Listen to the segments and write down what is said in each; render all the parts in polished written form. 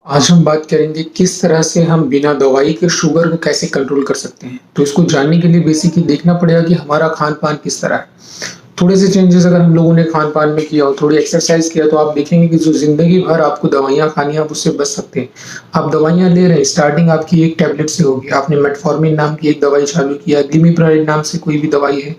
आज हम बात करेंगे किस तरह से हम बिना दवाई के शुगर को कैसे कंट्रोल कर सकते हैं। तो इसको जानने के लिए बेसिकली देखना पड़ेगा कि हमारा खान-पान किस तरह है। थोड़े से चेंजेस अगर हम लोगों ने खान-पान में किया और थोड़ी एक्सरसाइज किया तो आप देखेंगे कि जो ज़िंदगी भर आपको दवाइयाँ खानी है आप उससे बच सकते हैं। आप दवाइयाँ ले रहे हैं, स्टार्टिंग आपकी एक टैबलेट से होगी। आपने मेटफॉर्मिन नाम की एक दवाई चालू किया, ग्लिमिप्राइड नाम से कोई भी दवाई है,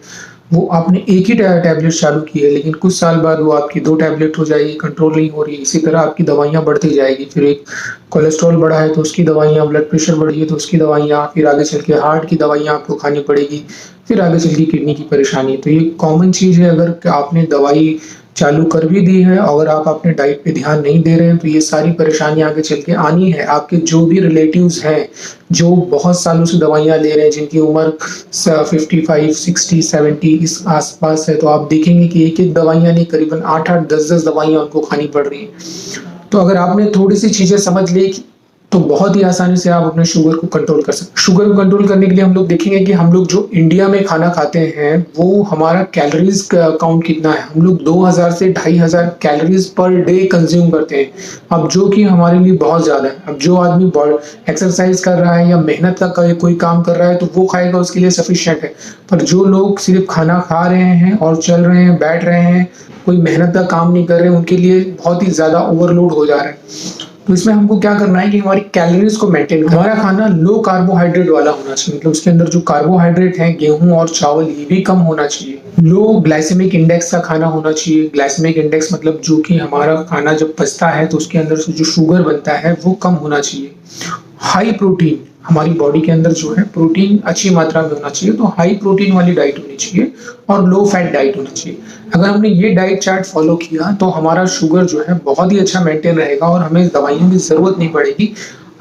वो आपने एक ही टैबलेट चालू की है, लेकिन कुछ साल बाद वो आपकी 2 टैबलेट हो जाएगी, कंट्रोल नहीं हो रही है। इसी तरह आपकी दवाइयाँ बढ़ती जाएगी। फिर एक कोलेस्ट्रॉल बढ़ा है तो उसकी दवाइयाँ, ब्लड प्रेशर बढ़ी है तो उसकी दवाइयाँ, फिर आगे चल के हार्ट की दवाइयाँ आपको खानी पड़ेगी, फिर आगे चल के किडनी की परेशानी। तो ये कॉमन चीज़ है, अगर आपने दवाई चालू कर भी दी है, अगर आप अपने डाइट पे ध्यान नहीं दे रहे हैं तो ये सारी परेशानियाँ आगे चल के आनी है। आपके जो भी रिलेटिव्स हैं, जो बहुत सालों से दवाइयाँ ले रहे हैं, जिनकी उम्र 55, 60, 70 इस आस-पास है, तो आप देखेंगे कि एक-एक दवाइयाँ नहीं, करीबन 8-8, 10-10 दवाइयाँ उनको खानी पड़ रही हैं। तो अगर आपने थोड़ी-सी चीज़ें समझ ली तो बहुत ही आसानी से आप अपने शुगर को कंट्रोल कर सकते हैं। शुगर को कंट्रोल करने के लिए हम लोग देखेंगे कि हम लोग जो इंडिया में खाना खाते हैं, वो हमारा कैलोरीज़ का काउंट कितना है। हम लोग 2000 से 2500 कैलोरीज़ पर डे कंज़्यूम करते हैं। अब जो कि हमारे लिए बहुत ज़्यादा है। अब जो आदमी एक्सरसाइज़ कर रहा है या मेहनत का कोई काम कर रहा है तो वो खाएगा, उसके लिए सफिशिएंट है। पर जो लोग सिर्फ़ खाना खा रहे हैं और चल रहे हैं, बैठ रहे हैं, कोई मेहनत का काम नहीं कर रहे हैं, उनके लिए बहुत ही ज़्यादा ओवरलोड हो जा रहा है। तो इसमें हमको क्या करना है कि हमारी कैलोरीज को मेंटेन करना। हमारा खाना लो कार्बोहाइड्रेट वाला होना चाहिए, मतलब उसके अंदर जो कार्बोहाइड्रेट है, गेहूं और चावल, ये भी कम होना चाहिए। लो ग्लाइसेमिक इंडेक्स का खाना होना चाहिए। ग्लाइसेमिक इंडेक्स मतलब जो कि हमारा खाना जब पचता है तो उसके अंदर से जो शुगर बनता है वो कम होना चाहिए। हाई प्रोटीन, हमारी बॉडी के अंदर जो है प्रोटीन अच्छी मात्रा में होना चाहिए, तो हाई प्रोटीन वाली डाइट होनी चाहिए और लो फैट डाइट होना चाहिए। अगर हमने ये डाइट चार्ट फॉलो किया तो हमारा शुगर जो है बहुत ही अच्छा मेंटेन रहेगा और हमें दवाइयों की जरूरत नहीं पड़ेगी।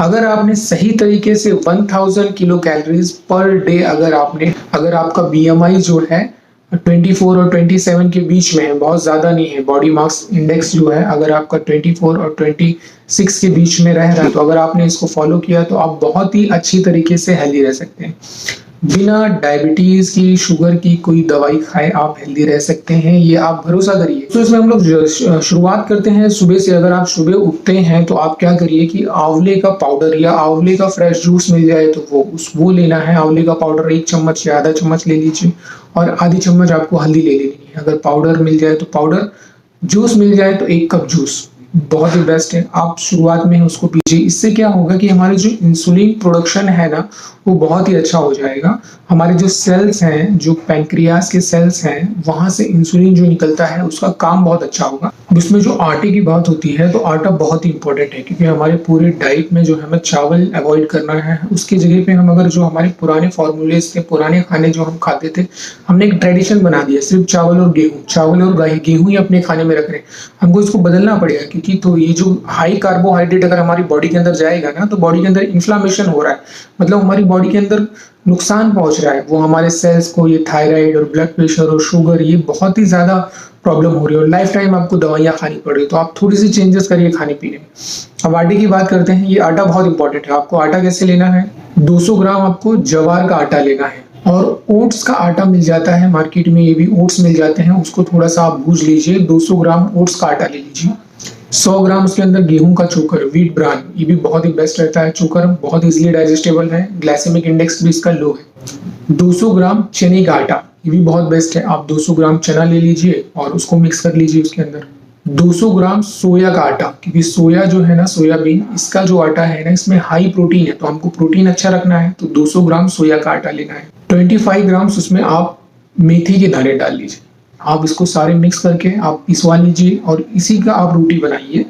अगर आपने सही तरीके से 1000 किलो कैलोरीज पर डे, अगर आपका बीएमआई जो है 24 और 27 के बीच में है, बहुत ज़्यादा नहीं है, बॉडी मास इंडेक्स जो है अगर आपका 24 और 26 के बीच में रह रहा है, तो अगर आपने इसको फॉलो किया तो आप बहुत ही अच्छी तरीके से हेल्दी रह सकते हैं। बिना डायबिटीज की, शुगर की कोई दवाई खाए आप हेल्दी रह सकते हैं, ये आप भरोसा करिए। तो इसमें हम लोग शुरुआत करते हैं सुबह से। अगर आप सुबह उठते हैं तो आप क्या करिए कि आंवले का पाउडर या आंवले का फ्रेश जूस मिल जाए तो वो लेना है। आंवले का पाउडर 1 चम्मच या आधा चम्मच ले लीजिए और आधी चम्मच आपको हल्दी ले लेनी है। अगर पाउडर मिल जाए तो पाउडर, जूस मिल जाए तो 1 कप जूस बहुत ही बेस्ट है। आप शुरुआत में उसको पीजिए। इससे क्या होगा कि हमारी जो इंसुलिन प्रोडक्शन है ना, वो बहुत ही अच्छा हो जाएगा। हमारे जो सेल्स हैं, जो पैंक्रियास के सेल्स हैं, वहां से इंसुलिन जो निकलता है उसका काम बहुत अच्छा होगा। उसमें जो आटे की बात होती है तो आटा बहुत ही इंपॉर्टेंट है, क्योंकि हमारे पूरे डाइट में जो हमें चावल अवॉइड करना है, उसकी जगह पे हम अगर जो हमारे पुराने फॉर्मूलेज थे, पुराने खाने जो हम खाते थे, हमने एक ट्रेडिशन बना दिया सिर्फ चावल और गेहूं ही अपने खाने में रख रहे हैं। हमको इसको बदलना पड़ेगा, क्योंकि तो ये जो हाई कार्बोहाइड्रेट अगर हमारी बॉडी के अंदर जाएगा ना, तो बॉडी के अंदर इन्फ्लामेशन हो रहा है, मतलब हमारी बॉडी के अंदर नुकसान पहुंच रहा है। वो हमारे सेल्स को ये थायराइड और ब्लड प्रेशर और शुगर, ये बहुत ही ज्यादा प्रॉब्लम हो रही है और लाइफ टाइम आपको दवाइयाँ खानी पड़ रही है। तो आप थोड़ी सी चेंजेस करिए खाने पीने में। अब आटे की बात करते हैं। ये आटा बहुत इंपॉर्टेंट है। आपको आटा कैसे लेना है? 200 ग्राम आपको ज्वार का आटा लेना है और ओट्स का आटा मिल जाता है मार्केट में, ये भी ओट्स मिल जाते हैं, उसको थोड़ा सा आप भूज लीजिए। 200 ग्राम ओट्स का आटा ले लीजिए। 100 ग्राम उसके अंदर गेहूं का चोकर, व्हीट ब्रान, ये भी बहुत ही बेस्ट रहता है। चोकर बहुत इजीली डाइजेस्टेबल है, ग्लाइसेमिक इंडेक्स भी इसका लो है। 200 ग्राम चने का आटा, ये भी बहुत बेस्ट है। आप 200 ग्राम चना ले लीजिए और उसको मिक्स कर लीजिए उसके अंदर। 200 ग्राम सोया का आटा, क्योंकि सोया जो है ना, सोयाबीन, इसका जो आटा है ना, इसमें हाई प्रोटीन है, तो हमको प्रोटीन अच्छा रखना है, तो 200 ग्राम सोया का आटा लेना है। 25 ग्राम उसमें आप मेथी के दाने डाल लीजिए। आप इसको सारे मिक्स करके आप पिसवा लीजिए और इसी का आप रोटी बनाइए।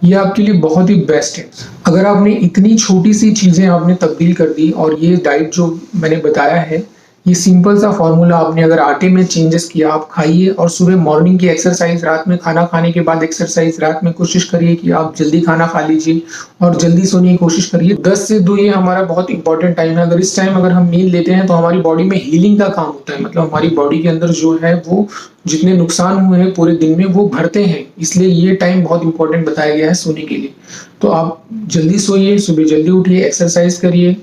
ये आपके लिए बहुत ही बेस्ट है। अगर आपने इतनी छोटी सी चीजें आपने तब्दील कर दी और ये डाइट जो मैंने बताया है, ये सिंपल सा फॉर्मूला आपने अगर आटे में चेंजेस किया, आप खाइए। और सुबह मॉर्निंग की एक्सरसाइज, रात में खाना खाने के बाद एक्सरसाइज, रात में कोशिश करिए कि आप जल्दी खाना खा लीजिए और जल्दी सोने की कोशिश करिए। 10 से 2 ये हमारा बहुत इंपॉर्टेंट टाइम है। अगर इस टाइम अगर हम नींद लेते हैं तो हमारी बॉडी में हीलिंग का काम होता है, मतलब हमारी बॉडी के अंदर जो है वो जितने नुकसान हुए हैं पूरे दिन में वो भरते हैं, इसलिए ये टाइम बहुत इंपॉर्टेंट बताया गया है सोने के लिए। तो आप जल्दी सोइए, सुबह जल्दी उठिए, एक्सरसाइज करिए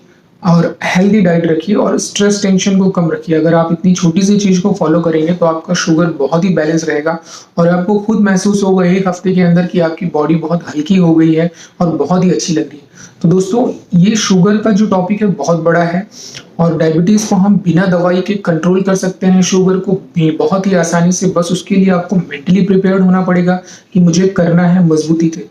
और हेल्दी डाइट रखिए और स्ट्रेस टेंशन को कम रखिए। अगर आप इतनी छोटी सी चीज़ को फॉलो करेंगे तो आपका शुगर बहुत ही बैलेंस रहेगा और आपको खुद महसूस होगा 1 हफ्ते के अंदर कि आपकी बॉडी बहुत हल्की हो गई है और बहुत ही अच्छी लग रही है। तो दोस्तों, ये शुगर का जो टॉपिक है बहुत बड़ा है और डायबिटीज़ को हम बिना दवाई के कंट्रोल कर सकते हैं शुगर को भी बहुत ही आसानी से। बस उसके लिए आपको मेंटली प्रिपेयर्ड होना पड़ेगा कि मुझे करना है मजबूती से।